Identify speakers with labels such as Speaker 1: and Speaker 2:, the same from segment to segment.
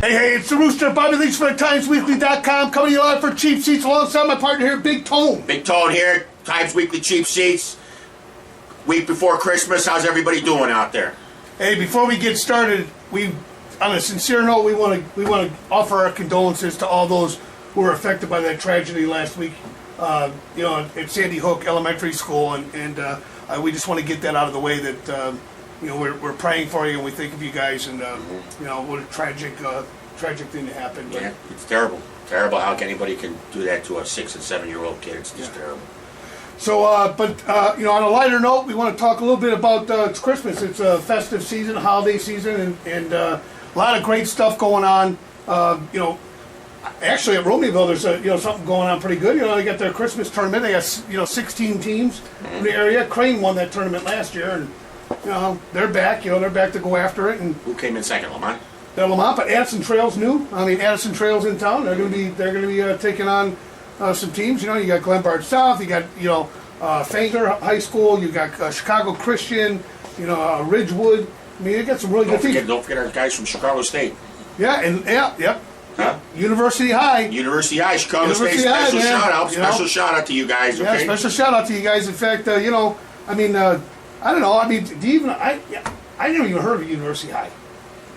Speaker 1: Hey, it's the Rooster, Bobby Leach for TimesWeekly.com, coming to you live for Cheap Seats alongside my partner here, Big Tone.
Speaker 2: Big Tone here, Times Weekly Cheap Seats. Week before Christmas, how's everybody doing out there?
Speaker 1: Hey, before we get started, on a sincere note, we want to offer our condolences to all those who were affected by that tragedy last week. At Sandy Hook Elementary School, and we just want to get that out of the way that we're praying for you and we think of you guys, and what a tragic thing to happen.
Speaker 2: Yeah, it's terrible. Terrible how anybody can do that to a 6 and 7 year old kid. It's just terrible.
Speaker 1: So, on a lighter note, we want to talk a little bit about it's Christmas. It's a festive season, holiday season, and a lot of great stuff going on. Actually, at Romeoville, there's something going on pretty good. They got their Christmas tournament. They got 16 teams in the area. Crane won that tournament last year, and they're back. They're back to go after it. And
Speaker 2: who came in second, Lamont?
Speaker 1: They're Lamont, but Addison Trail's new. Addison Trail's in town. They're going to be taking on some teams. You got Glenbard South. You got Fanger High School. You got Chicago Christian. Ridgewood. They got some really good teams.
Speaker 2: Don't forget our guys from Chicago State.
Speaker 1: Yeah, yep. Huh? University High,
Speaker 2: Chicago State. Special shout out. Special shout out to you guys. Okay?
Speaker 1: Yeah, special shout out to you guys. In fact, I don't know. Do you even? I never even heard of University High.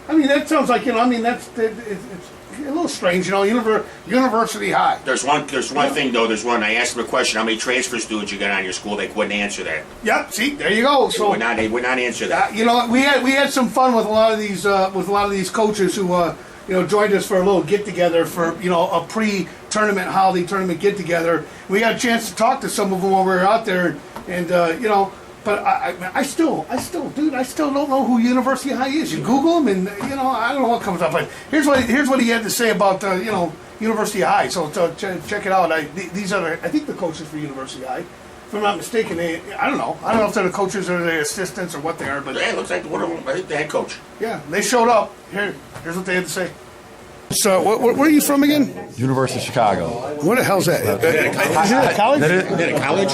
Speaker 1: That sounds like it's a little strange. University High.
Speaker 2: There's one thing though. I asked them a question. How many transfer students you got on your school? They wouldn't answer that.
Speaker 1: Yep. See, there you go.
Speaker 2: So they would not answer that.
Speaker 1: We had some fun with a lot of these coaches who joined us for a little get together for a pre-tournament holiday tournament get together. We got a chance to talk to some of them while we were out there, and but I still don't know who University High is. You Google them, and I don't know what comes up. But here's what he had to say about University High. So check it out. These are I think the coaches for University High. If I'm not mistaken, I don't know if they're the coaches or the assistants or what they are. But
Speaker 2: yeah, it looks like one of them. I think the head coach.
Speaker 1: Yeah, they showed up. Here's what they had to say. So, where are you from again?
Speaker 3: University of Chicago.
Speaker 1: What the hell's that? Is it a college?
Speaker 2: Is it a college?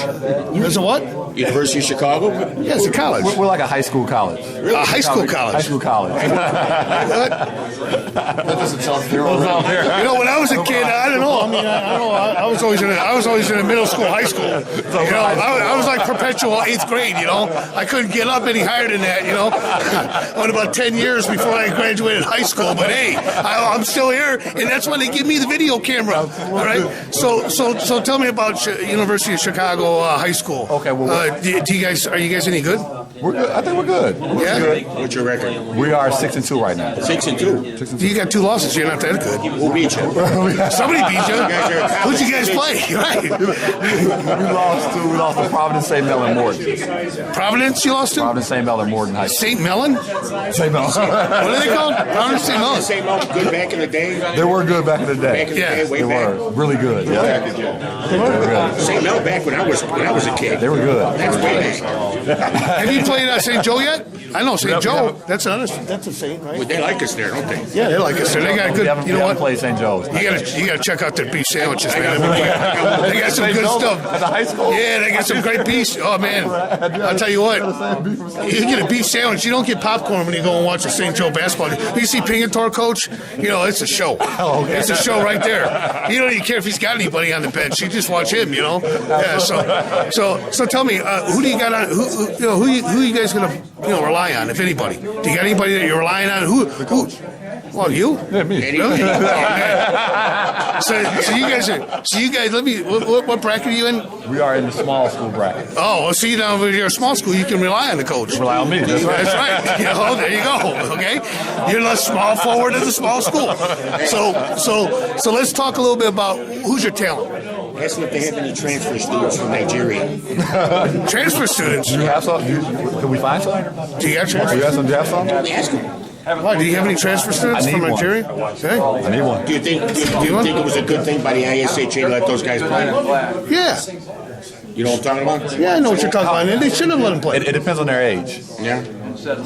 Speaker 1: It's a what?
Speaker 2: University of Chicago?
Speaker 1: Yeah, it's a college.
Speaker 3: We're like a high school college.
Speaker 1: A high school college?
Speaker 3: High school college.
Speaker 1: That doesn't sound fair. When I was a kid, I don't know. I was always in a middle school, high school. I was like perpetual 8th grade. I couldn't get up any higher than that. I went about 10 years before I graduated high school. But hey, I'm still here, and that's why they give me the video camera. All right. So tell me about University of Chicago High School.
Speaker 3: Okay. Well,
Speaker 1: are you guys any good?
Speaker 3: We're good. I think we're good.
Speaker 1: Yeah.
Speaker 2: What's your record?
Speaker 3: We are 6-2 right now.
Speaker 2: 6-2.
Speaker 1: You got 2 losses. You're not that good.
Speaker 2: Who beat you?
Speaker 1: Somebody beat you. Who'd you guys play? Right.
Speaker 3: We lost to Providence, St. Mellon, Morton.
Speaker 1: Providence, you lost to?
Speaker 3: Providence, St. Mellon, Morton High School.
Speaker 1: St. Mellon?
Speaker 3: St. Mellon.
Speaker 1: What are they called? Providence, St. Mellon.
Speaker 2: St. Mellon good back in the day.
Speaker 3: They were good back in the day.
Speaker 2: Way back.
Speaker 3: Were really good. Yeah. They were good.
Speaker 2: St. Mellon back when I was a kid.
Speaker 3: They were good.
Speaker 2: That's way back.
Speaker 1: Have you played St. Joe yet? I know St. Joe. That's a Saint, right?
Speaker 2: Well, they like us there, don't they?
Speaker 1: Yeah, they like us there. They got good.
Speaker 3: You know what? Play St. Joe's.
Speaker 1: You gotta check out their beef sandwiches, man. They got some good stuff.
Speaker 3: At the high school.
Speaker 1: Yeah, they got some great beef. Oh man, I'll tell you what. You get a beef sandwich. You don't get popcorn when you go and watch a St. Joe basketball game. You see Pingator coach. It's a show. It's a show right there. You don't even care if he's got anybody on the bench. You just watch him. Yeah. So tell me, who do you got on? Who are you guys gonna rely on, if anybody? Do you got anybody that you're relying on? Who? Well, you?
Speaker 3: Yeah, me.
Speaker 1: Really? So you guys. Let me. What bracket are you in?
Speaker 3: We are in the small school bracket.
Speaker 1: Oh, well, see, now if you're a small school, you can rely on the coach.
Speaker 3: Rely on me. That's right.
Speaker 1: That's right. There you go. Okay, you're the small forward of the small school. So let's talk a little bit about who's your talent.
Speaker 2: Ask them if they have any transfer students from Nigeria.
Speaker 1: Transfer students?
Speaker 3: Do you have some? Can we find some?
Speaker 1: Do you got transfer?
Speaker 3: Do you have some?
Speaker 2: Ask them.
Speaker 1: Why, do you have any transfer students from Nigeria? Okay.
Speaker 3: I need one.
Speaker 2: Do you think it was a good thing by the ISHA to let those guys play?
Speaker 1: Yeah.
Speaker 2: You know what I'm talking about?
Speaker 1: Yeah, I know what you're talking about. And they shouldn't have let them play.
Speaker 3: It depends on their age.
Speaker 2: Yeah.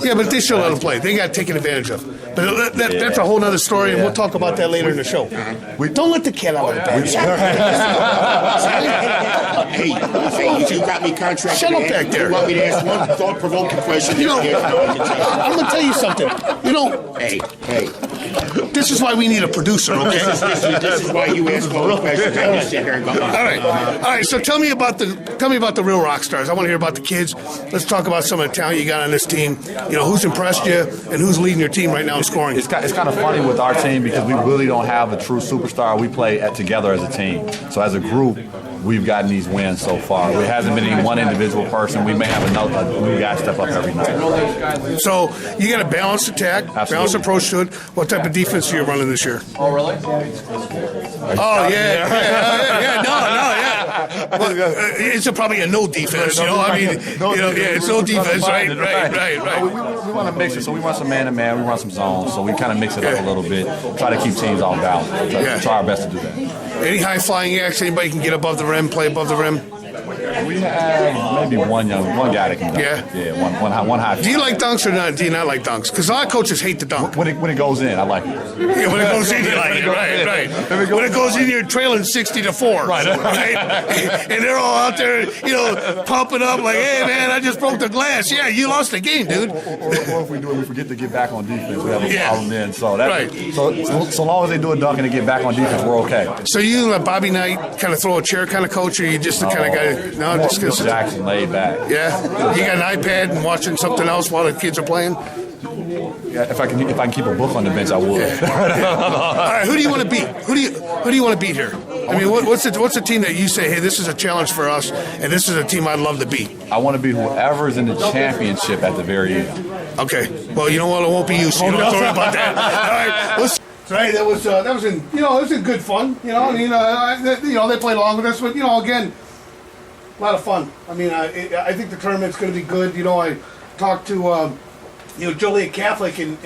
Speaker 1: Yeah, but they should let them play. They got taken advantage of. But that's a whole other story, and we'll talk about that later in the show. We don't let the cat out of the bag.
Speaker 2: Hey, you got me contracted.
Speaker 1: Shut up back there.
Speaker 2: You want me to ask one thought-provoking question?
Speaker 1: I'm going to tell you something.
Speaker 2: Hey.
Speaker 1: this is why we need a producer, okay?
Speaker 2: This is why you ask all the questions. I just sit here and go.
Speaker 1: All right. So tell me about the real rock stars. I want to hear about the kids. Let's talk about some of the talent you got on this team. You know, who's impressed you and who's leading your team right now in scoring.
Speaker 3: It's kind of funny with our team because we really don't have a true superstar. We play together as a team. So as a group, we've gotten these wins so far. There hasn't been any one individual person. We may have a new guy step up every night.
Speaker 1: So you got a balanced attack, balanced approach to it. What type of defense are you running this year?
Speaker 3: Oh, really?
Speaker 1: Oh, yeah. No. Well, it's probably a no defense, you know. I mean, it's no defense, right.
Speaker 3: We want to mix it. So we run some man-to-man, we run some zones. So we kind of mix it up a little bit, try to keep teams on balance. Try our best to do that.
Speaker 1: Any high-flying acts? Anybody can get above the rim, play above the rim?
Speaker 3: We have maybe one guy that can dunk.
Speaker 1: Yeah,
Speaker 3: one high.
Speaker 1: Do you like dunks or not? Do you not like dunks? Because a lot of coaches hate the dunk.
Speaker 3: When it goes in, I like it.
Speaker 1: Yeah, when it goes in, you like it. Right. When it goes in, you're trailing 60-4. Right. And they're all out there, pumping up like, "Hey, man, I just broke the glass." Yeah, you lost the game, dude.
Speaker 3: Or if we do it, we forget to get back on defense. We have a problem then. So
Speaker 1: right.
Speaker 3: So long as they do a dunk and they get back on defense, we're okay.
Speaker 1: So you let Bobby Knight kind of throw a chair kind of coach, or you just the kind of guy? No, just
Speaker 3: Bill Jackson laid back.
Speaker 1: Yeah, you got an iPad and watching something else while the kids are playing.
Speaker 3: Yeah, if I can keep a book on the bench, I would.
Speaker 1: Yeah. All right, who do you want to beat? Who do you want to beat here? I mean, what's the team that you say, hey, this is a challenge for us, and this is a team I'd love to beat?
Speaker 3: I want to beat whoever's in the championship at the very end.
Speaker 1: Okay. Well, you know what? It won't be you, so you don't have to worry about that. All right. Right, that was in good fun. They played along with us, but again, a lot of fun. I mean, I think the tournament's going to be good. I talked to Joliet Catholic and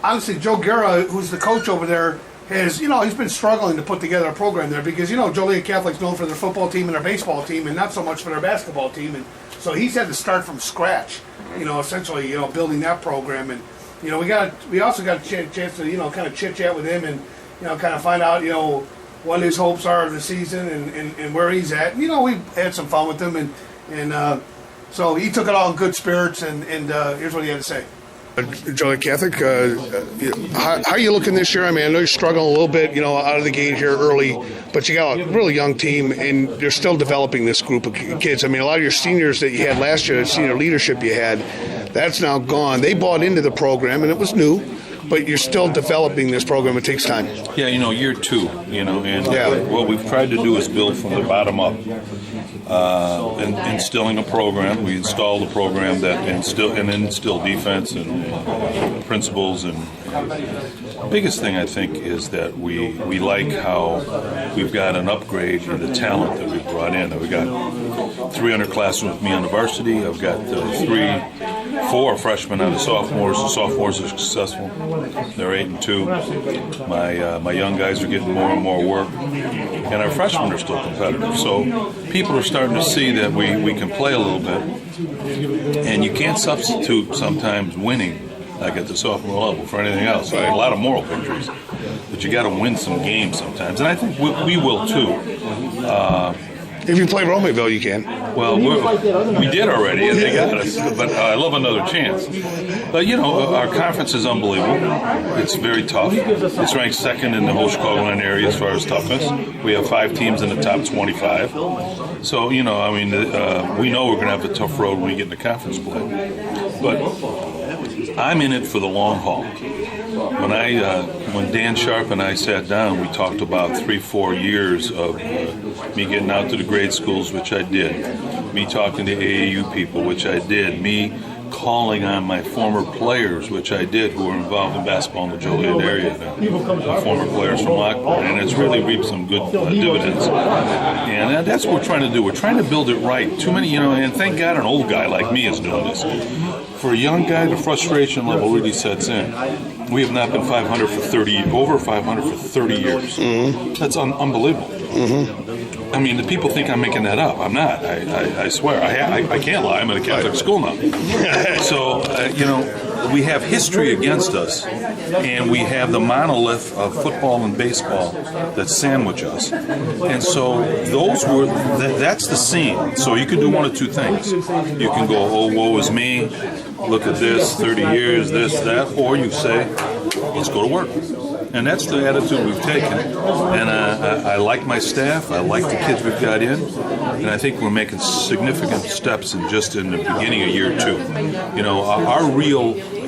Speaker 1: honestly, Joe Guerra, who's the coach over there, has he's been struggling to put together a program there because Joliet Catholic's known for their football team and their baseball team and not so much for their basketball team, and so he's had to start from scratch. Essentially, building that program. And we also got a chance to kind of chit chat with him and kind of find out what his hopes are of the season and where he's at. We had some fun with him and so he took it all in good spirits and here's what he had to say. Joliet Catholic, how are you looking this year? I mean, I know you're struggling a little bit, out of the gate here early, but you got a really young team, and you're still developing this group of kids. I mean, a lot of your seniors that you had last year, senior leadership you had, that's now gone. They bought into the program, and it was new, but you're still developing this program. It takes time.
Speaker 4: Yeah, year two, and what we've tried to do is build from the bottom up. Instilling a program, we installed a program that instill defense and principles. And the biggest thing I think is that we like how we've got an upgrade in the talent that we've brought in. We got 300 classrooms with me on the varsity. I've got 4 freshmen on the sophomores. The sophomores are successful. They're 8-2. My young guys are getting more and more work, and our freshmen are still competitive. So people are starting to see that we can play a little bit, and you can't substitute sometimes winning like at the sophomore level for anything else. Right. A lot of moral victories, but you got to win some games sometimes, and I think we will too.
Speaker 1: If you play Romaville, you can.
Speaker 4: Well, we did already, and they got us. But I love another chance. But, our conference is unbelievable. It's very tough. It's ranked second in the whole Chicagoland area as far as toughness. We have 5 teams in the top 25. So, we know we're going to have a tough road when we get into conference play. But I'm in it for the long haul. When Dan Sharp and I sat down, we talked about 3-4 years of me getting out to the grade schools, which I did, me talking to AAU people, which I did, me calling on my former players, which I did, who were involved in basketball in the Joliet area, the former players from Lockport, and it's really reaped some good dividends. And that's what we're trying to do. We're trying to build it right. Too many, and thank God an old guy like me is doing this. For a young guy, the frustration level really sets in. We have not been over 500 for 30 years. Mm-hmm. That's unbelievable. Mm-hmm. I mean, the people think I'm making that up. I'm not. I swear. I can't lie. I'm in a Catholic school now. So, we have history against us and we have the monolith of football and baseball that sandwich us. And so that's the scene. So you can do one of two things. You can go, oh, woe is me, look at this, 30 years, this, that, or you say, let's go to work. And that's the attitude we've taken. And I like my staff. I like the kids we've got in. And I think we're making significant steps in the beginning of year 2. You know,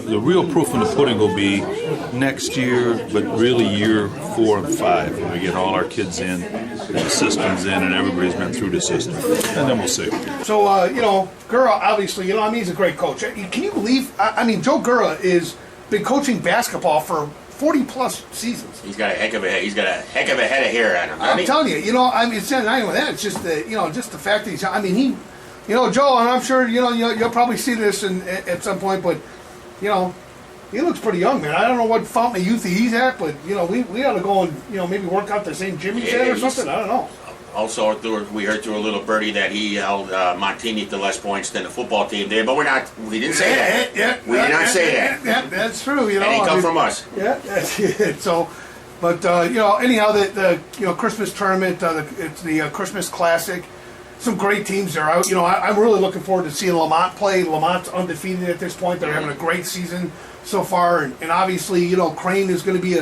Speaker 4: the real proof in the pudding will be next year, but really year 4 and 5 when we get all our kids in, and the system's in, and everybody's been through the system. And then we'll see.
Speaker 1: So, you know, Gura, obviously, you know, I mean, he's a great coach. Can you believe, I mean, Joe Gura has been coaching basketball for 40-plus seasons.
Speaker 2: He's got a heck of a head of hair on him.
Speaker 1: I'm telling you, you know, I mean, it's not even that. It's just the, you know, just the fact that he's. I mean, he, you know, Joe, and I'm sure you know you'll probably see this at some point, but you know, he looks pretty young, man. I don't know what fountain of youth he's at, but you know, we ought to go and you know maybe work out the same gym he's at or something. I don't know.
Speaker 2: Also, we heard through a little birdie that he held Montini to less points than the football team did, but we didn't say that. We did not say that.
Speaker 1: Yeah, that's true. You know,
Speaker 2: and he come from us.
Speaker 1: Yeah, that's it. So, but you know, anyhow, the you know Christmas tournament, it's the Christmas Classic. Some great teams there. I'm really looking forward to seeing Lamont play. Lamont's undefeated at this point. They're having a great season so far, and obviously, you know, Crane is going to be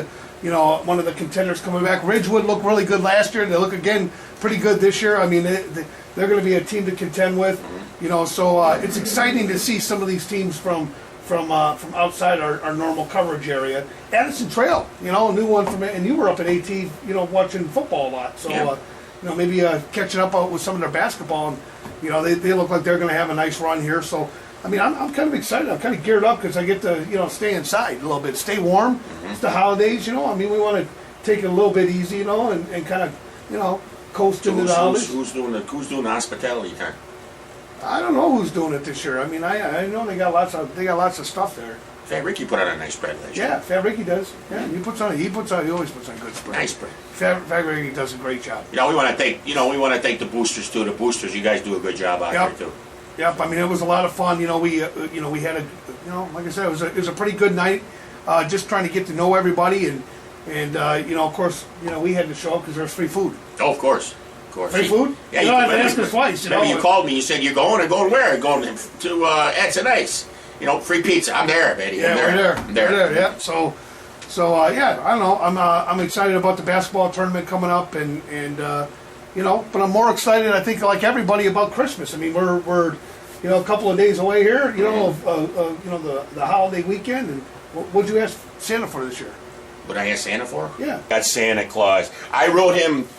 Speaker 1: one of the contenders coming back. Ridgewood looked really good last year. They look again pretty good this year. I mean, they're going to be a team to contend with. You know, so it's exciting to see some of these teams from outside our normal coverage area. Addison Trail, you know, a new one from it, and you were up at AT, you know, watching football a lot. So,
Speaker 2: yeah.
Speaker 1: You know, maybe catching up with some of their basketball, and you know, they look like they're going to have a nice run here. So, I mean, I'm kind of excited. I'm kind of geared up because I get to, you know, stay inside a little bit, stay warm. It's the holidays, you know. I mean, we want to take it a little bit easy, you know, and kind of, you know, coast into the holidays.
Speaker 2: Who's doing the hospitality time?
Speaker 1: I don't know who's doing it this year. I mean, I know they got lots of stuff there.
Speaker 2: Fat Ricky put on a nice spread last year.
Speaker 1: Yeah, Fat Ricky does. Yeah, he always puts on good spread.
Speaker 2: Nice spread.
Speaker 1: Fat Ricky does a great job.
Speaker 2: You know, we want to thank the boosters too. The boosters, you guys do a good job out there too.
Speaker 1: Yep. I mean, it was a lot of fun. You know, we had like I said, it was a pretty good night. Just trying to get to know everybody, and you know, of course, you know, we had to show up because there was free food.
Speaker 2: Oh, of course.
Speaker 1: Free food?
Speaker 2: Yeah,
Speaker 1: you don't have to ask us twice.
Speaker 2: Remember, you called me. You said you're going. Going where? Going to Ed's and Ice. You know, free pizza. I'm there, Betty.
Speaker 1: Yeah,
Speaker 2: I'm there.
Speaker 1: We're there. Yeah. So yeah, I don't know. I'm excited about the basketball tournament coming up, and you know, but I'm more excited. I think like everybody about Christmas. I mean, we're you know a couple of days away here. You know, you know the holiday weekend. And what'd you ask Santa for this year?
Speaker 2: What I asked Santa for?
Speaker 1: Yeah.
Speaker 2: Got Santa Claus. I wrote him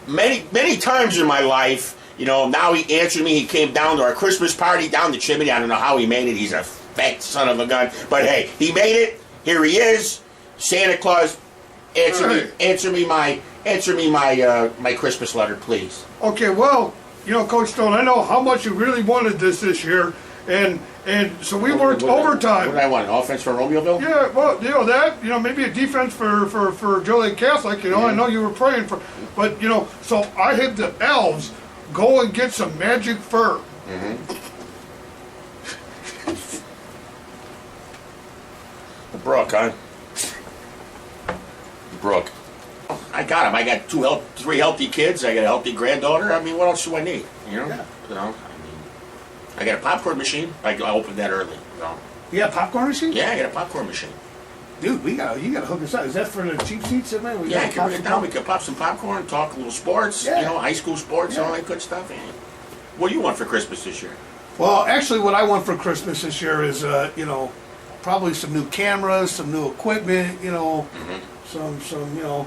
Speaker 2: many times in my life. You know, now he answered me. He came down to our Christmas party down the chimney. I don't know how he made it. He's a fat son of a gun. But hey, he made it. Here he is. Santa Claus, answer me my Christmas letter, please.
Speaker 1: Okay, well, you know, Coach Stone, I know how much you really wanted this year, and so we worked overtime.
Speaker 2: What did I want? An offense for Romeoville?
Speaker 1: Yeah, well, you know that, you know, maybe a defense for Joliet Catholic. You know, I know you were praying for, but you know, so I had the elves go and get some magic fur.
Speaker 2: Brooke, huh? Brooke. I got him. I got 3 healthy kids. I got a healthy granddaughter. I mean, what else do I need? You know?
Speaker 1: Yeah.
Speaker 2: You know, I mean, I got a popcorn machine. I opened that early. So.
Speaker 1: You got a popcorn machine?
Speaker 2: Yeah, I got a popcorn machine.
Speaker 1: Dude, you gotta hook us up. Is that for the cheap seats, man?
Speaker 2: Yeah, I can bring it down. We could pop some popcorn, talk a little sports,
Speaker 1: yeah.
Speaker 2: You know, high school sports, all that good stuff. And what do you want for Christmas this year?
Speaker 1: Well, actually, what I want for Christmas this year is, you know, probably some new cameras, some new equipment, you know, some, you know,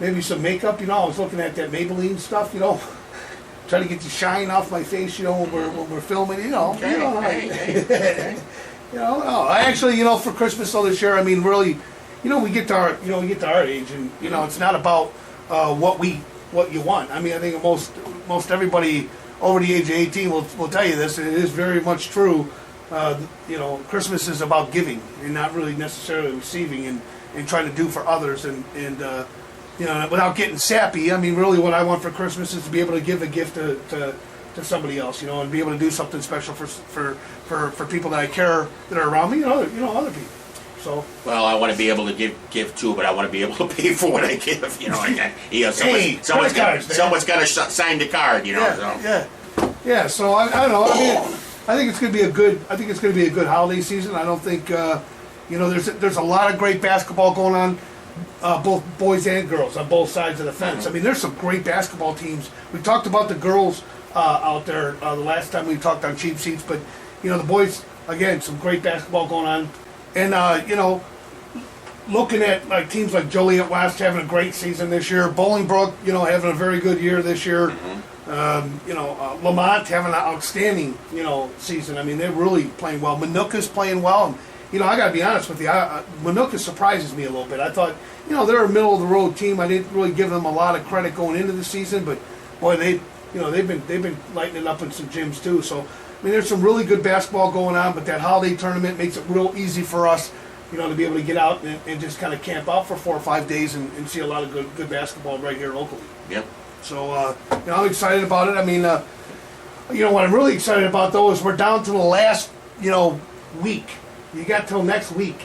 Speaker 1: maybe some makeup. You know, I was looking at that Maybelline stuff, you know, trying to get the shine off my face, you know, when we're filming, you know.
Speaker 2: Okay,
Speaker 1: you know,
Speaker 2: okay.
Speaker 1: You know, no, I actually, you know, for Christmas though this year, I mean, really, you know, we get to our age, and you know, it's not about what you want. I mean, I think most everybody over the age of 18 will tell you this, and it is very much true. You know, Christmas is about giving and not really necessarily receiving, and trying to do for others, and you know, without getting sappy. I mean, really, what I want for Christmas is to be able to give a gift to somebody else, you know, and be able to do something special for people that I care that are around me, and other people. So.
Speaker 2: Well, I want to be able to give too, but I want to be able to pay for what I give. You know, someone's got to sign the card. You know.
Speaker 1: Yeah, so. Yeah. So I don't know. I mean, I think it's going to be a good. I think it's going to be a good holiday season. I don't think there's a lot of great basketball going on, both boys and girls on both sides of the fence. I mean, there's some great basketball teams. We talked about the girls out there the last time we talked on Cheap Seats, but the boys again, some great basketball going on. And, looking at like teams like Joliet West having a great season this year, Bolingbrook, having a very good year this year, Lamont having an outstanding, season. I mean, they're really playing well. Minooka's playing well. And, I got to be honest with you, Minooka surprises me a little bit. I thought, they're a middle-of-the-road team. I didn't really give them a lot of credit going into the season, but, boy, they've been lighting it up in some gyms, too. So, I mean, there's some really good basketball going on, but that holiday tournament makes it real easy for us, to be able to get out and just kind of camp out for 4 or 5 days and see a lot of good basketball right here locally.
Speaker 2: Yep.
Speaker 1: So, I'm excited about it. I mean, what I'm really excited about, though, is we're down to the last, week. You got till next week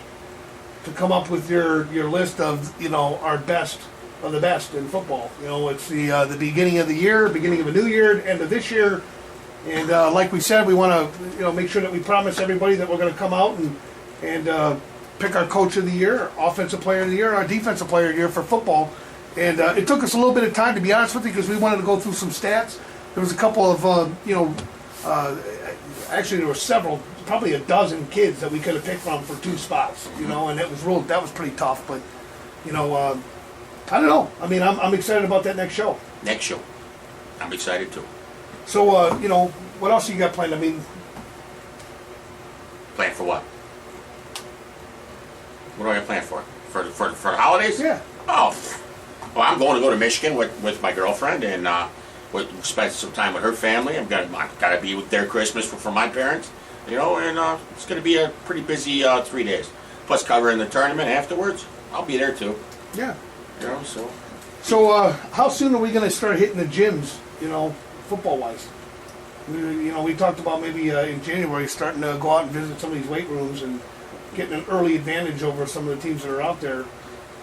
Speaker 1: to come up with your list of, our best of the best in football. It's the beginning of the year, beginning of a new year, end of this year. And like we said, we want to make sure that we promise everybody that we're going to come out and pick our coach of the year, offensive player of the year, our defensive player of the year for football. And it took us a little bit of time, to be honest with you, because we wanted to go through some stats. There was a couple of, actually there were several, probably a dozen kids that we could have picked from for 2 spots, and that was pretty tough. But, I don't know. I mean, I'm excited about that next show.
Speaker 2: Next show. I'm excited too.
Speaker 1: So, what else you got planned? I mean...
Speaker 2: Plan for what? What do I got planned for? For the holidays?
Speaker 1: Yeah.
Speaker 2: Oh, well, I'm going to go to Michigan with my girlfriend and we'll spend some time with her family. I've got to be with their Christmas for my parents, and it's going to be a pretty busy 3 days. Plus covering the tournament afterwards. I'll be there too.
Speaker 1: Yeah.
Speaker 2: So...
Speaker 1: So, how soon are we going to start hitting the gyms, football-wise? We talked about maybe in January starting to go out and visit some of these weight rooms and getting an early advantage over some of the teams that are out there.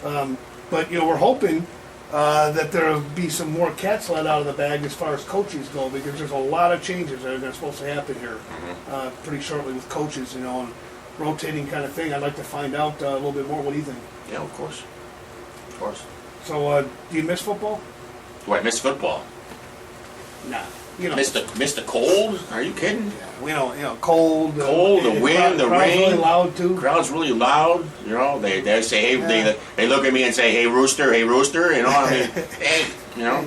Speaker 1: But, we're hoping that there'll be some more cats let out of the bag as far as coaches go, because there's a lot of changes that are supposed to happen here pretty shortly with coaches, and rotating kind of thing. I'd like to find out a little bit more. What do you think?
Speaker 2: Yeah, of course. Of course.
Speaker 1: So, do you miss football?
Speaker 2: Do I miss football?
Speaker 1: Nah.
Speaker 2: Miss the cold? Are you kidding?
Speaker 1: Yeah, cold.
Speaker 2: Cold, the wind, the rain.
Speaker 1: Crowd's really loud too.
Speaker 2: Crowd's really loud. They say, hey, they look at me and say, hey, Rooster. I mean, hey,
Speaker 1: Yeah.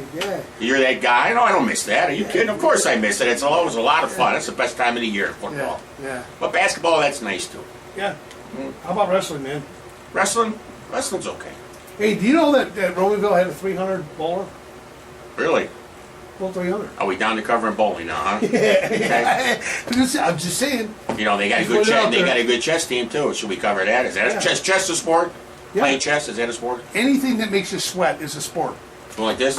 Speaker 2: You're that guy. No, I don't miss that. Are you kidding? Of course I miss it. It's always a lot of fun. It's the best time of the year, football.
Speaker 1: Yeah.
Speaker 2: But basketball, that's nice too.
Speaker 1: Yeah. How about wrestling, man?
Speaker 2: Wrestling's okay.
Speaker 1: Hey, do you know that Romanville had a 300 bowler?
Speaker 2: Really?
Speaker 1: Well, 300.
Speaker 2: Are we down to covering bowling now, huh?
Speaker 1: Yeah. I'm just saying.
Speaker 2: They got a good chess. They got a good chess team too. Should we cover that? Is that chess a sport?
Speaker 1: Yeah.
Speaker 2: Playing chess, is that a sport?
Speaker 1: Anything that makes you sweat is a sport.
Speaker 2: Go like this?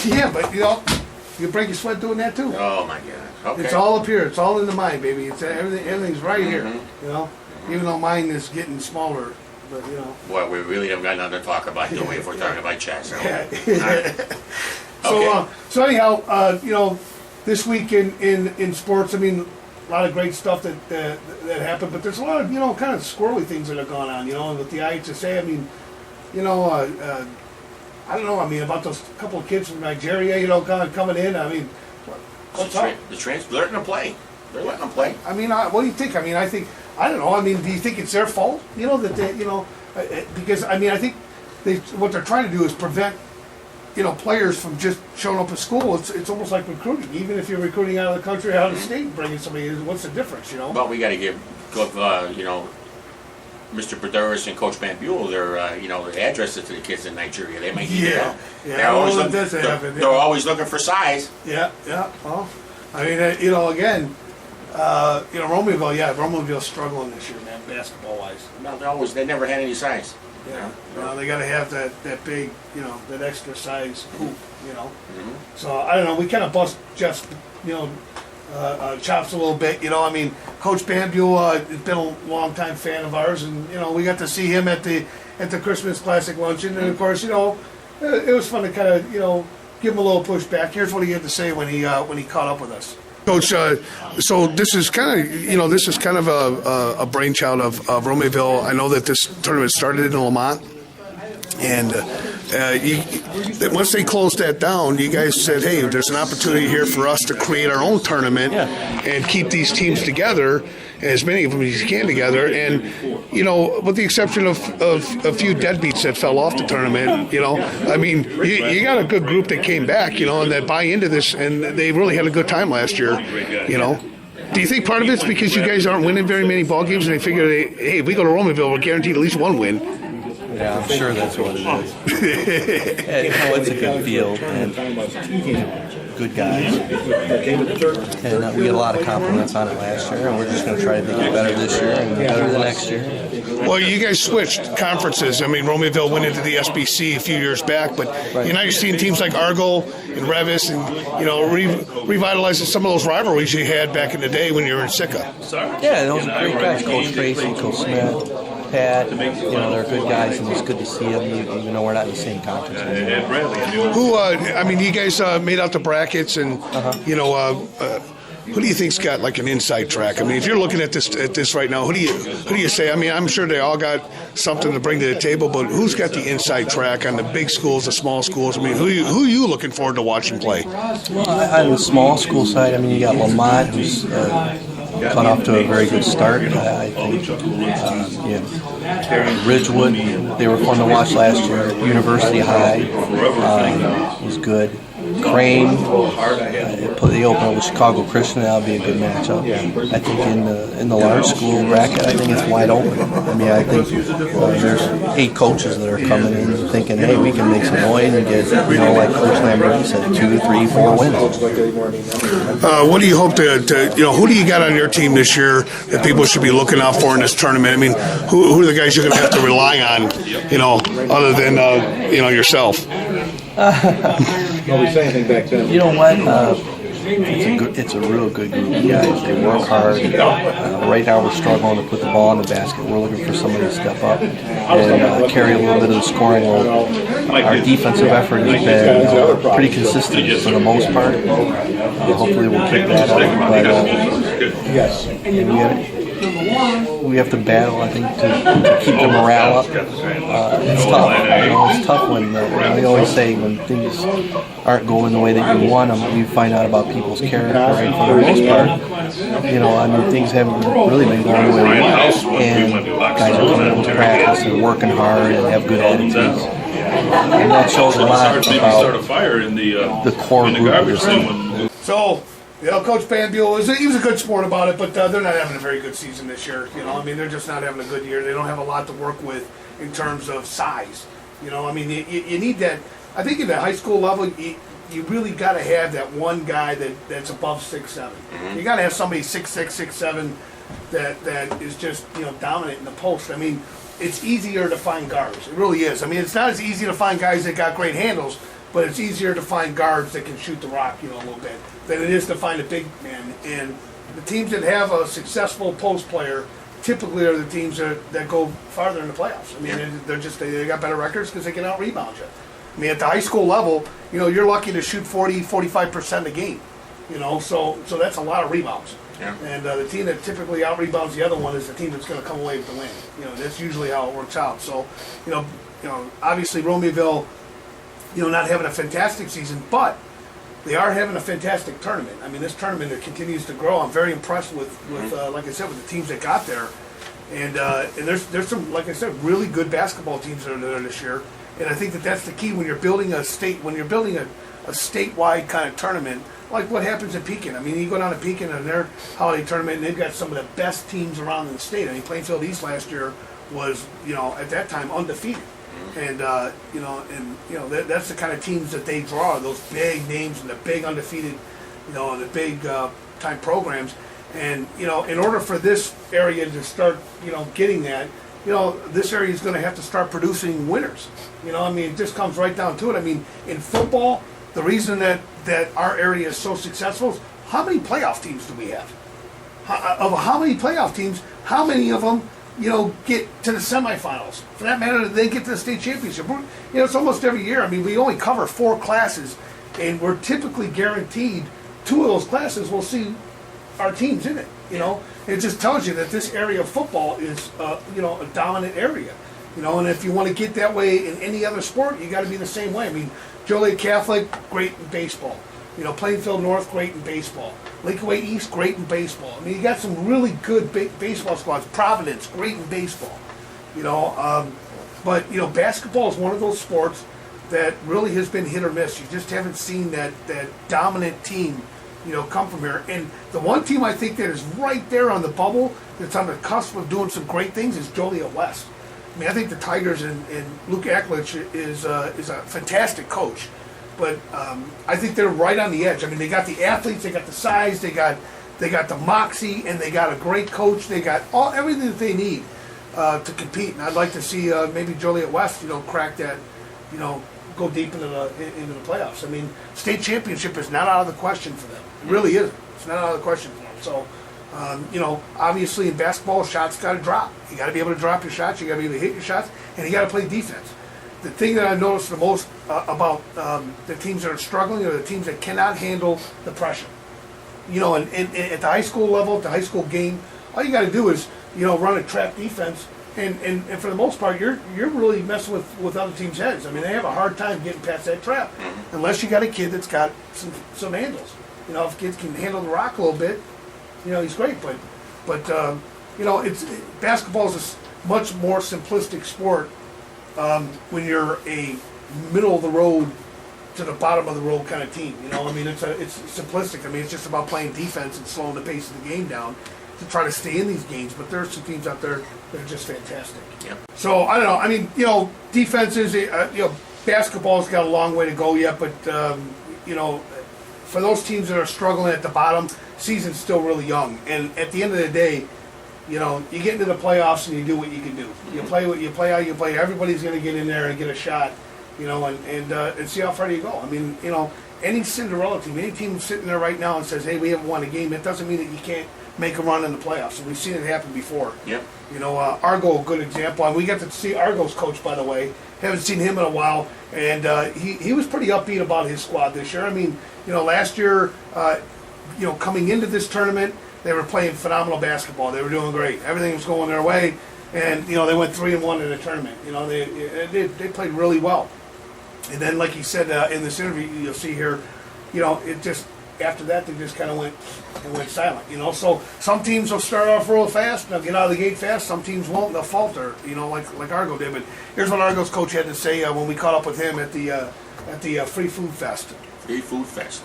Speaker 1: Yeah, but you break your sweat doing that too.
Speaker 2: Oh my God. Okay.
Speaker 1: It's all up here. It's all in the mind, baby. It's everything's right here. Even though mine is getting smaller, but
Speaker 2: Well, we really haven't got nothing to talk about, do we? If we're talking about chess.
Speaker 1: Yeah.
Speaker 2: All right.
Speaker 1: So anyhow, this week in sports, I mean, a lot of great stuff that happened, but there's a lot of kind of squirrely things that have gone on. With the IHSA, I mean, I don't know. I mean, about those couple of kids from Nigeria, kind of coming in. I mean, what's up?
Speaker 2: They're letting them play. They're letting them play.
Speaker 1: I mean, what do you think? I mean, I don't know. I mean, do you think it's their fault? That they, because I mean, I think what they're trying to do is prevent players from just showing up at school. It's almost like recruiting. Even if you're recruiting out of the country, out of the state, bringing somebody in, what's the difference?
Speaker 2: Well, we got to give Mr. Berduris and Coach Van Buell their addresses to the kids in Nigeria. They might need help.
Speaker 1: They're
Speaker 2: always looking for size.
Speaker 1: Yeah. Well, I mean, again, Romanville's struggling this year, man, basketball wise.
Speaker 2: No, they never had any size.
Speaker 1: Yeah. They got to have that big, that extra size hoop. So I don't know. We kind of bust Jeff's, chops a little bit. I mean, Coach Bambule has been a long-time fan of ours, and we got to see him at the Christmas Classic luncheon, and of course, it was fun to kind of give him a little pushback. Here's what he had to say when he caught up with us. Coach, so this is kind of a brainchild of Romeoville. I know that this tournament started in Lamont, and once they closed that down, you guys said, hey, there's an opportunity here for us to create our own tournament and keep these teams together, as many of them as you can together. And, with the exception of a few deadbeats that fell off the tournament, I mean, you got a good group that came back, and that buy into this, and they really had a good time last year, Do you think part of it's because you guys aren't winning very many ball games, and they figure, hey, if we go to Romeoville, we're guaranteed at least one win?
Speaker 5: Yeah, I'm sure that's what it is. It's a good field and good guys. And we get a lot of compliments on it last year, and we're just going to try to make it better this year and better the next year.
Speaker 1: Well, you guys switched conferences. I mean, Romeoville went into the SBC a few years back, but now you're seeing teams like Argo and Revis and, revitalizing some of those rivalries you had back in the day when you were in Sitka.
Speaker 5: Yeah, those are great guys. Coach Tracy, Coach Smith, Pat, they're good guys, and it's good to see them, even though we're not in the same conference anymore.
Speaker 1: You guys made out the brackets, and, who do you think's got like an inside track? I mean, if you're looking at this right now, who do you say? I mean, I'm sure they all got something to bring to the table, but who's got the inside track on the big schools, the small schools? I mean, who are you looking forward to watching play?
Speaker 5: Well, on the small school side, I mean, you got Lamont, who's got off to a very good start. I think Ridgewood, they were fun to watch last year. University High was good. Crane, they open with Chicago Christian. That'll be a good matchup. I think in the large school bracket, I think it's wide open. I mean, I think there's 8 coaches that are coming in thinking, hey, we can make some noise and get, like Coach Lambert said, 2, 3, 4 wins.
Speaker 1: What do you hope to who do you got on your team this year that people should be looking out for in this tournament? I mean, who are the guys you're going to have to rely on, other than yourself?
Speaker 6: Nobody say anything back then.
Speaker 5: You know what? It's a real good group of guys. They work hard. Right now we're struggling to put the ball in the basket. We're looking for somebody to step up and carry a little bit of the scoring load. Our defensive effort has been pretty consistent for the most part. Hopefully we'll keep that up. We have to battle, I think, to keep the morale up. It's tough. It's tough when I always say when things aren't going the way that you want them, you find out about people's character. And for the most part, things haven't really been going the way we want. And guys are coming into practice and working hard and have good attitudes. And that shows a lot about the core group of this team.
Speaker 1: So, Coach Bambule, he was a good sport about it, but they're not having a very good season this year. They're just not having a good year. They don't have a lot to work with in terms of size. You need that. I think at the high school level, you really got to have that one guy that's above 6'7". You got to have somebody 6'6", 6'7", that is just dominant in the post. I mean, it's easier to find guards. It really is. I mean, it's not as easy to find guys that got great handles, but it's easier to find guards that can shoot the rock, a little bit, than it is to find a big man. And the teams that have a successful post player typically are the teams that go farther in the playoffs. I mean, they got better records because they can out-rebound you. I mean, at the high school level, you're lucky to shoot 40-45% a game. So that's a lot of rebounds.
Speaker 2: Yeah.
Speaker 1: And the team that typically out-rebounds the other one is the team that's going to come away with the win. That's usually how it works out. So, obviously Romeoville, not having a fantastic season, but they are having a fantastic tournament. I mean, this tournament continues to grow. I'm very impressed with like I said, with the teams that got there. And there's some, like I said, really good basketball teams that are there this year. And I think that's the key when you're building a statewide kind of tournament, like what happens at Pekin. I mean, you go down to Pekin and their holiday tournament, and they've got some of the best teams around in the state. I mean, Plainfield East last year was, at that time undefeated. And that's the kind of teams that they draw, those big names and the big undefeated, and the big time programs. And in order for this area to start, getting that, this area is going to have to start producing winners. It just comes right down to it. I mean, in football, the reason that our area is so successful is how many playoff teams do we have? Of how many playoff teams, how many of them, get to the semifinals? For that matter, they get to the state championship. It's almost every year. I mean, we only cover 4 classes, and we're typically guaranteed 2 of those classes will see our teams in it. It just tells you that this area of football is, a dominant area. And if you want to get that way in any other sport, you got to be the same way. I mean, Joliet Catholic, great in baseball. Plainfield North, great in baseball. Lakeway East, great in baseball. I mean, you got some really good baseball squads. Providence, great in baseball. But basketball is one of those sports that really has been hit or miss. You just haven't seen that dominant team, come from here. And the one team I think that is right there on the bubble, that's on the cusp of doing some great things, is Joliet West. I mean, I think the Tigers and Luke Aklich is a fantastic coach. But I think they're right on the edge. I mean, they got the athletes, they got the size, they got the moxie, and they got a great coach. They got everything that they need to compete. And I'd like to see maybe Joliet West, crack that, go deep into the playoffs. I mean, state championship is not out of the question for them. It really isn't. It's not out of the question for them. So, obviously in basketball, shots got to drop. You got to be able to drop your shots. You got to be able to hit your shots, and you got to play defense. The thing that I noticed the most about the teams that are struggling are the teams that cannot handle the pressure. And at the high school level, at the high school game, all you got to do is run a trap defense, and for the most part, you're really messing with other teams' heads. I mean, they have a hard time getting past that trap unless you got a kid that's got some handles. If kids can handle the rock a little bit, he's great. But basketball is a much more simplistic sport. When you're a middle of the road to the bottom of the road kind of team, I mean, it's simplistic. I mean, it's just about playing defense and slowing the pace of the game down to try to stay in these games. But there are some teams out there that are just fantastic.
Speaker 2: Yep.
Speaker 1: So I don't know. I mean, defenses. Basketball's got a long way to go yet. But for those teams that are struggling at the bottom, season's still really young. And at the end of the day, you get into the playoffs and you do what you can do. You play how you play. Everybody's going to get in there and get a shot, and see how far you go. I mean, any Cinderella team, any team sitting there right now and says, hey, we haven't won a game, it doesn't mean that you can't make a run in the playoffs. And we've seen it happen before.
Speaker 2: Yep.
Speaker 1: Argo, a good example. And we got to see Argo's coach, by the way. Haven't seen him in a while. And he was pretty upbeat about his squad this year. I mean, last year, coming into this tournament, they were playing phenomenal basketball. They were doing great. Everything was going their way, and they went 3-1 in the tournament. They played really well. And then, like he said in this interview, you'll see here, it just after that they just kind of went silent. So some teams will start off real fast, they'll get out of the gate fast. Some teams won't, they'll falter. Like Argo did. But here's what Argo's coach had to say when we caught up with him at the Free Food Fest.
Speaker 2: Free Food Fest.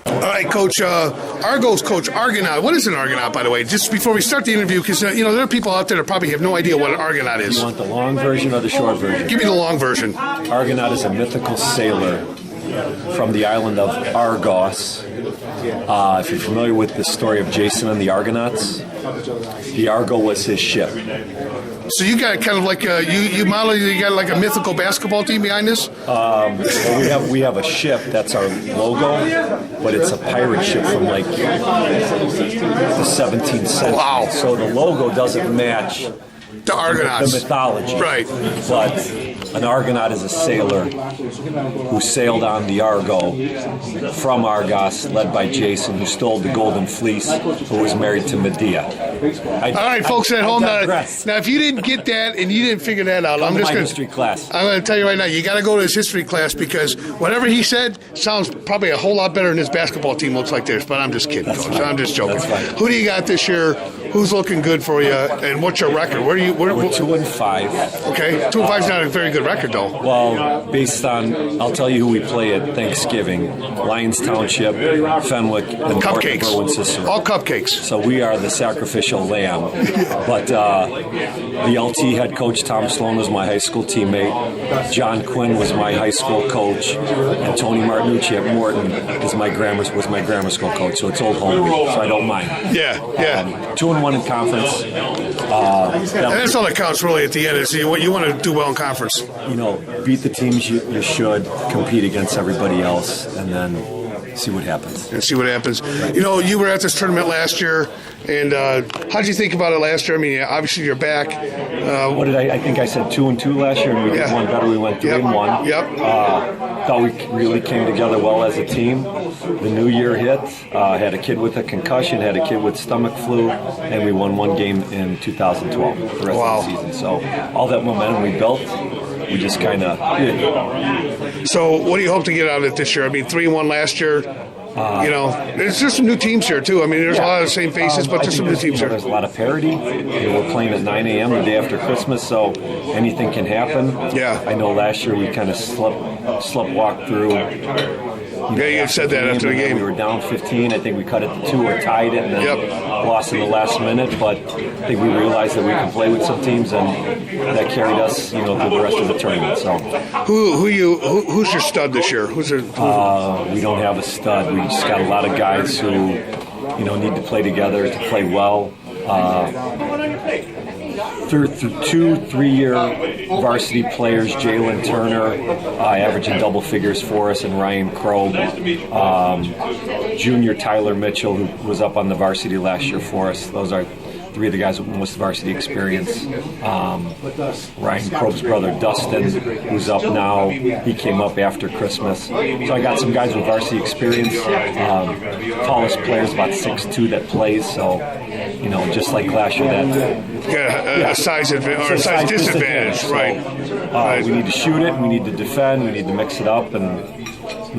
Speaker 1: All right, Coach. Argo's coach, Argonaut. What is an Argonaut, by the way? Just before we start the interview, because there are people out there that probably have no idea what an Argonaut is.
Speaker 7: You want the long version or the short version?
Speaker 1: Give me the long version.
Speaker 7: Argonaut is a mythical sailor from the island of Argos. If you're familiar with the story of Jason and the Argonauts, the Argo was his ship.
Speaker 1: So you got kind of like you got like a mythical basketball team behind this?
Speaker 7: We have a ship that's our logo, but it's a pirate ship from like the 17th century.
Speaker 1: Wow.
Speaker 7: So the logo doesn't match
Speaker 1: the Argonauts.
Speaker 7: The mythology.
Speaker 1: Right.
Speaker 7: But an Argonaut is a sailor who sailed on the Argo from Argos, led by Jason, who stole the Golden Fleece, who was married to Medea.
Speaker 1: All right, folks at home. Now, if you didn't get that and you didn't figure that out, I'm just going to
Speaker 7: history class.
Speaker 1: I'm going to tell you right now, you got to go to his history class because whatever he said sounds probably a whole lot better than his basketball team looks like theirs. But I'm just kidding, Coach. I'm just joking. Who do you got this year? Who's looking good for you? And what's your record? We're
Speaker 7: 2-5.
Speaker 1: Okay, 2-5 is not a very good record, though.
Speaker 7: Well, based on, I'll tell you who we play at Thanksgiving: Lyons Township, Fenwick, and
Speaker 1: cupcakes.
Speaker 7: Cicero.
Speaker 1: All cupcakes.
Speaker 7: So we are the sacrificial lamb. But the LT head coach Tom Sloan was my high school teammate. John Quinn was my high school coach, and Tony Martinucci at Morton was my grammar school coach. So it's old home, so I don't mind.
Speaker 1: Yeah.
Speaker 7: 2-1 in conference.
Speaker 1: That's all that counts really at the end. Is you want to do well in conference.
Speaker 7: Beat the teams you should, compete against everybody else, and then see what happens.
Speaker 1: And see what happens. You know, you were at this tournament last year, and how did you think about it last year? I mean, obviously you're back.
Speaker 7: What did I think I said 2-2 last year, and we did one better. We went 3-1.
Speaker 1: Yep.
Speaker 7: Thought we really came together well as a team. The new year hit. Had a kid with a concussion, had a kid with stomach flu, and we won one game in 2012. The rest of the season. So all that momentum we built, we just kind of.
Speaker 1: So what do you hope to get out of it this year? I mean, 3-1 last year. You know, there's just some new teams here too. I mean, there's a lot of the same faces, but there's some new teams here.
Speaker 7: There's a lot of parity. We're playing at 9 a.m. the day after Christmas, so anything can happen.
Speaker 1: Yeah.
Speaker 7: I know last year we kind of slept-walked through.
Speaker 1: Yeah, you had said that after the game.
Speaker 7: We were down 15. I think we cut it to 2 or tied it, and then lost in the last minute. But I think we realized that we can play with some teams, and that carried us, through the rest of the tournament. So,
Speaker 1: who's your stud this year?
Speaker 7: We don't have a stud. We just got a lot of guys who, need to play together to play well. Through 2-3-year varsity players, Jalen Turner, averaging double figures for us, and Ryan Krob, junior Tyler Mitchell, who was up on the varsity last year for us. Those are 3 of the guys with most varsity experience. Ryan Krob's brother, Dustin, who's up now. He came up after Christmas. So I got some guys with varsity experience. Tallest player is about 6'2" that plays. So, just like last year,
Speaker 1: a size disadvantage, right?
Speaker 7: We need to shoot it. We need to defend. We need to mix it up, and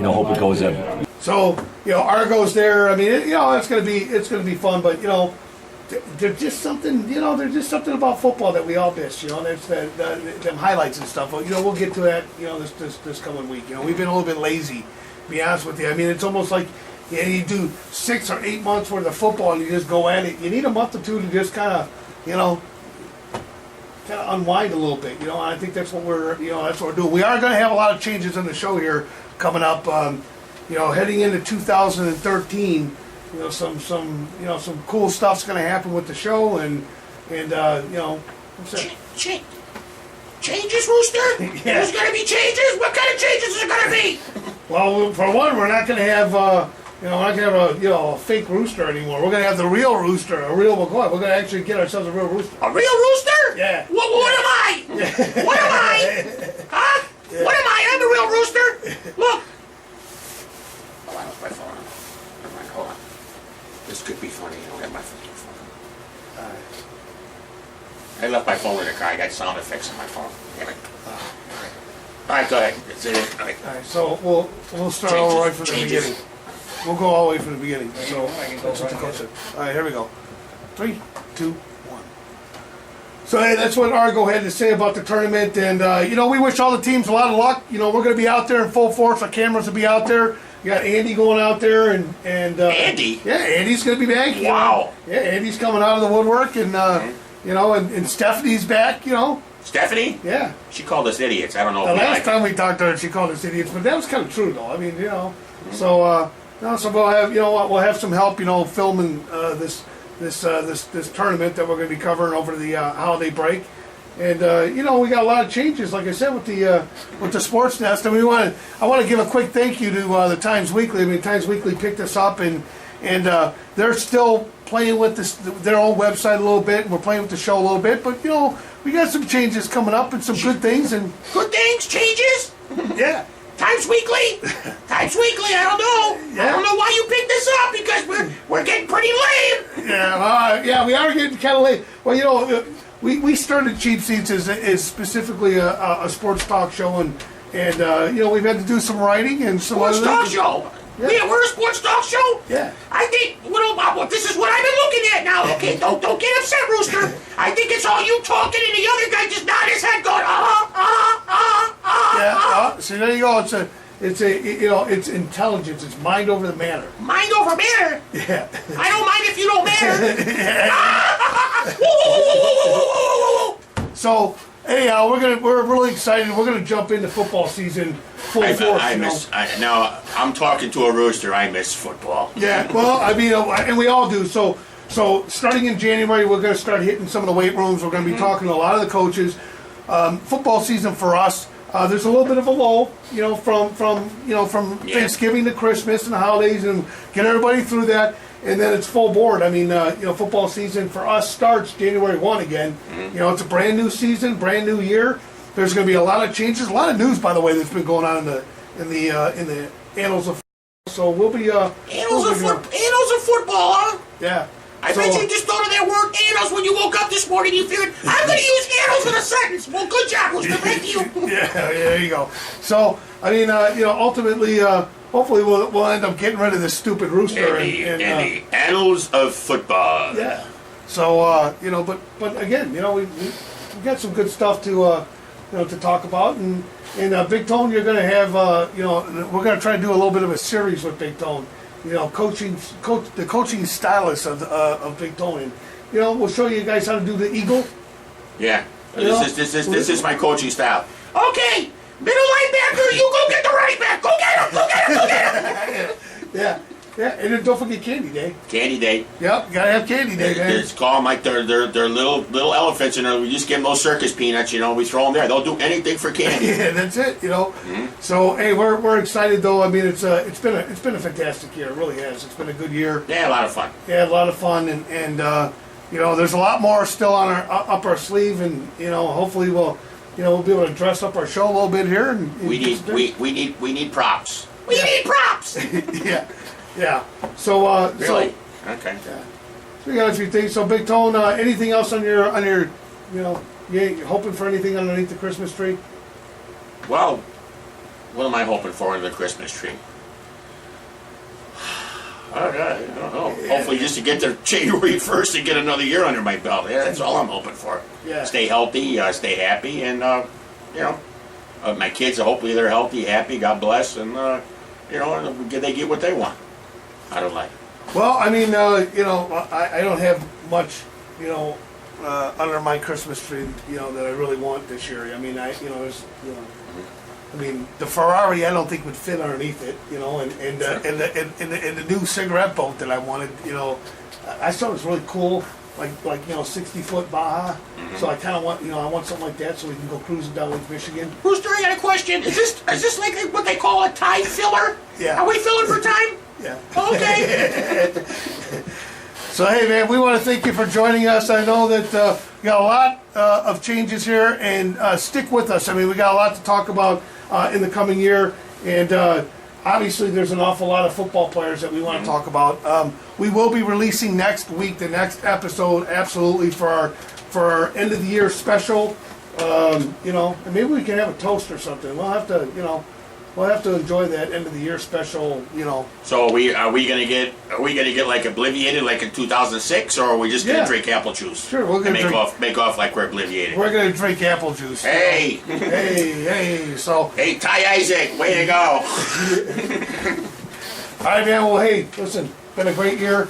Speaker 7: hope it goes in.
Speaker 1: So Argo's there. I mean, it's going to be fun, but there's just something, there's just something about football that we all miss. There's them highlights and stuff. But, we'll get to that, this coming week. We've been a little bit lazy, to be honest with you. I mean, it's almost like you do 6 or 8 months worth of football and you just go at it. You need a month or two to just kind of unwind a little bit. And I think that's what we're doing. We are going to have a lot of changes in the show here coming up. Heading into 2013. Some cool stuff's going to happen with the show, and what's that?
Speaker 2: Changes, Rooster?
Speaker 1: Yeah.
Speaker 2: There's going to be changes? What kind of changes is there going to be?
Speaker 1: Well, for one, we're not going to have, a fake rooster anymore. We're going to have the real rooster, a real McCoy. We're going to actually get ourselves a real rooster.
Speaker 2: A real rooster?
Speaker 1: Yeah.
Speaker 2: What am I? What am I? Huh? Yeah. What am I? I'm a real rooster. Look. Oh, I lost my phone. Never mind. Hold on. This could be funny. I don't have my phone. I left my phone in the car. I got sound effects on my phone. Damn it. All right, go ahead. That's it. All right.
Speaker 1: So we'll start all right from the beginning. We'll go all the way from the beginning. So that's what the coach said. All right, here we go. 3, 2, 1. So hey, that's what Argo had to say about the tournament, and we wish all the teams a lot of luck. We're going to be out there in full force. Our cameras will be out there. You got Andy going out there, and
Speaker 2: Andy?
Speaker 1: Yeah, Andy's going to be back.
Speaker 2: Wow.
Speaker 1: Yeah, Andy's coming out of the woodwork, and and Stephanie's back.
Speaker 2: Stephanie?
Speaker 1: Yeah.
Speaker 2: She called us idiots. I don't know.
Speaker 1: The last time we talked to her, she called us idiots, but that was kind of true, though. I mean, so so we'll have we'll have some help, filming this tournament that we're going to be covering over the holiday break. And we got a lot of changes, like I said, with the Sports Nest. And I want to give a quick thank you to the Times Weekly. I mean, Times Weekly picked us up, and they're still playing with their own website a little bit, and we're playing with the show a little bit. But we got some changes coming up and some good things. And
Speaker 2: good things, changes.
Speaker 1: Yeah.
Speaker 2: Times Weekly. Times Weekly. I don't know. Yeah. I don't know why you picked this up, because we're getting pretty lame.
Speaker 1: Yeah. We are getting kind of lame. Well, We started Cheap Seats as specifically a sports talk show, and we've had to do some writing and some
Speaker 2: sports talk show.
Speaker 1: Yeah,
Speaker 2: we're a sports talk show.
Speaker 1: Yeah,
Speaker 2: I think this is what I've been looking at now. Okay, don't get upset, Rooster. I think it's all you talking, and the other guy just nodding his head, going
Speaker 1: Yeah. So there you go. It's intelligence. It's mind over the matter.
Speaker 2: Mind over matter.
Speaker 1: Yeah.
Speaker 2: I don't mind if you don't matter.
Speaker 1: So anyhow, we're really excited. We're gonna jump into football season full force.
Speaker 2: Now I'm talking to a rooster. I miss football.
Speaker 1: Yeah. Well, I mean, and we all do. So starting in January, we're gonna start hitting some of the weight rooms. We're gonna be talking to a lot of the coaches. Football season for us. there's a little bit of a lull, from Thanksgiving to Christmas and the holidays, and get everybody through that, and then it's full board. I mean, football season for us starts January 1 again. It's a brand new season, brand new year. There's going to be a lot of changes, a lot of news, by the way, that's been going on in the annals of. So we'll be
Speaker 2: annals of football, huh?
Speaker 1: Yeah.
Speaker 2: I bet you just thought of that word annals when you woke up this morning. You figured, I'm going to use annals in a sentence. Well, good job, Rooster. Thank you.
Speaker 1: Yeah, there you go. So, I mean, ultimately, hopefully we'll end up getting rid of this stupid rooster.
Speaker 2: In the annals of football.
Speaker 1: Yeah. So, but again, we got some good stuff to talk about. And Big Tone, you're going to have, we're going to try to do a little bit of a series with Big Tone. The coaching stylist of Big Tone. And, we'll show you guys how to do the eagle.
Speaker 2: Yeah. This is my coaching style. Okay, middle linebacker, you go get the running back. Go get him.
Speaker 1: Yeah. Yeah, and then don't forget Candy Day.
Speaker 2: Candy Day.
Speaker 1: Yep, gotta have Candy Day, man.
Speaker 2: It's call them like they're little elephants, and we just give them those circus peanuts. We throw them there. They'll do anything for candy.
Speaker 1: Yeah, that's it. So hey, we're excited though. I mean, it's been a fantastic year. It really has. It's been a good year.
Speaker 2: Yeah, a lot of fun.
Speaker 1: Yeah, a lot of fun, and there's a lot more still on up our sleeve, and hopefully we'll be able to dress up our show a little bit here. And
Speaker 2: we need props. We need props.
Speaker 1: Yeah. So
Speaker 2: really? Okay.
Speaker 1: Yeah. So we got a few things. So Big Tone, anything else on your you hoping for anything underneath the Christmas tree?
Speaker 2: Well, what am I hoping for under the Christmas tree? I don't know. Hopefully just to get to January 1st and get another year under my belt. Yeah, that's all I'm hoping for.
Speaker 1: Yeah.
Speaker 2: Stay healthy, stay happy, and my kids, hopefully they're healthy, happy, God bless, and they get what they want out of life.
Speaker 1: Well, I mean, I don't have much, under my Christmas tree, that I really want this year. I mean, the Ferrari I don't think would fit underneath it, and the new cigarette boat that I wanted, I thought it was really cool, like 60-foot Baja. So I kind of want, I want something like that so we can go cruising down Lake Michigan.
Speaker 2: Rooster, I got a question. Is this like what they call a time filler?
Speaker 1: Yeah.
Speaker 2: Are we filling for time?
Speaker 1: Yeah.
Speaker 2: Okay.
Speaker 1: So hey man, we want to thank you for joining us. I know that we got a lot of changes here, and stick with us. I mean, we got a lot to talk about in the coming year, and obviously there's an awful lot of football players that we want to talk about. We will be releasing next week the next episode, absolutely, for our end of the year special. And maybe we can have a toast or something. We'll have to enjoy that end of the year special.
Speaker 2: So are we gonna get like obliviated like in 2006, or are we just gonna drink apple juice?
Speaker 1: Sure, we're gonna
Speaker 2: make off like we're obliviated.
Speaker 1: We're gonna drink apple juice.
Speaker 2: Hey,
Speaker 1: hey. So
Speaker 2: hey, Ty Isaac, way to go!
Speaker 1: All right, man. Well, hey, listen, been a great year.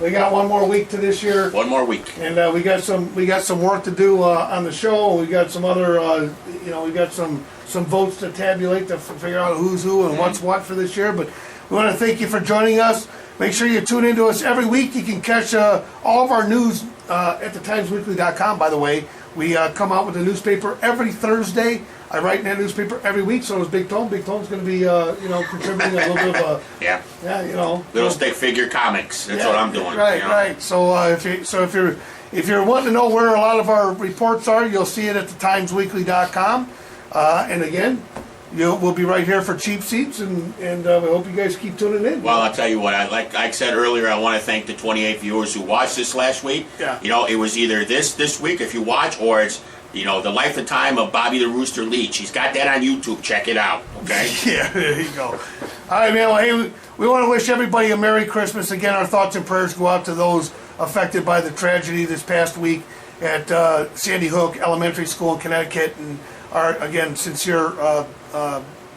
Speaker 1: We got one more week to this year.
Speaker 2: One more week,
Speaker 1: and we got some work to do on the show. We got some other, we got some votes to tabulate to figure out who's who and what's what for this year. But we want to thank you for joining us. Make sure you tune into us every week. You can catch all of our news at thetimesweekly.com. By the way, we come out with a newspaper every Thursday. I write in that newspaper every week. So does Big Tone. Big Tone's going to be contributing a little bit of
Speaker 2: little stick figure comics. That's what I'm doing.
Speaker 1: Right. So if you're wanting to know where a lot of our reports are, you'll see it at thetimesweekly.com. And again, we'll be right here for cheap seats, and we hope you guys keep tuning in.
Speaker 2: Well, I'll tell you what, like I said earlier, I want to thank the 28 viewers who watched this last week.
Speaker 1: Yeah.
Speaker 2: It was either this week if you watch, or it's the life and time of Bobby the Rooster Leach. He's got that on YouTube. Check it out. Okay.
Speaker 1: Yeah, there you go. All right, man. Well, hey, we want to wish everybody a Merry Christmas. Again, our thoughts and prayers go out to those affected by the tragedy this past week at Sandy Hook Elementary School in Connecticut, and our, again, sincere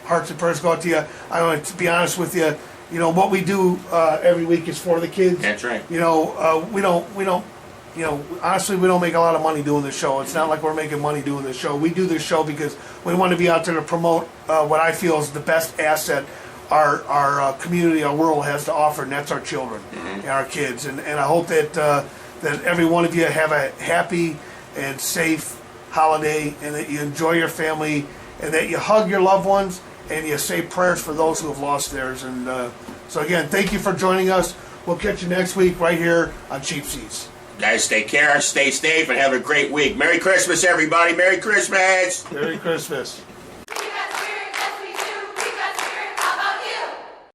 Speaker 1: hearts and prayers go out to you. I want to be honest with you. What we do every week is for the kids.
Speaker 2: That's right.
Speaker 1: We don't. Honestly, we don't make a lot of money doing this show. It's not like we're making money doing this show. We do this show because we want to be out there to promote what I feel is the best asset our community, our world has to offer, and that's our children and our kids. And I hope that every one of you have a happy and safe holiday, and that you enjoy your family, and that you hug your loved ones and you say prayers for those who have lost theirs. And so again, thank you for joining us. We'll catch you next week right here on Cheap Seats.
Speaker 2: Guys, take care, stay safe, and have a great week. Merry Christmas, everybody. Merry Christmas.
Speaker 1: Merry Christmas.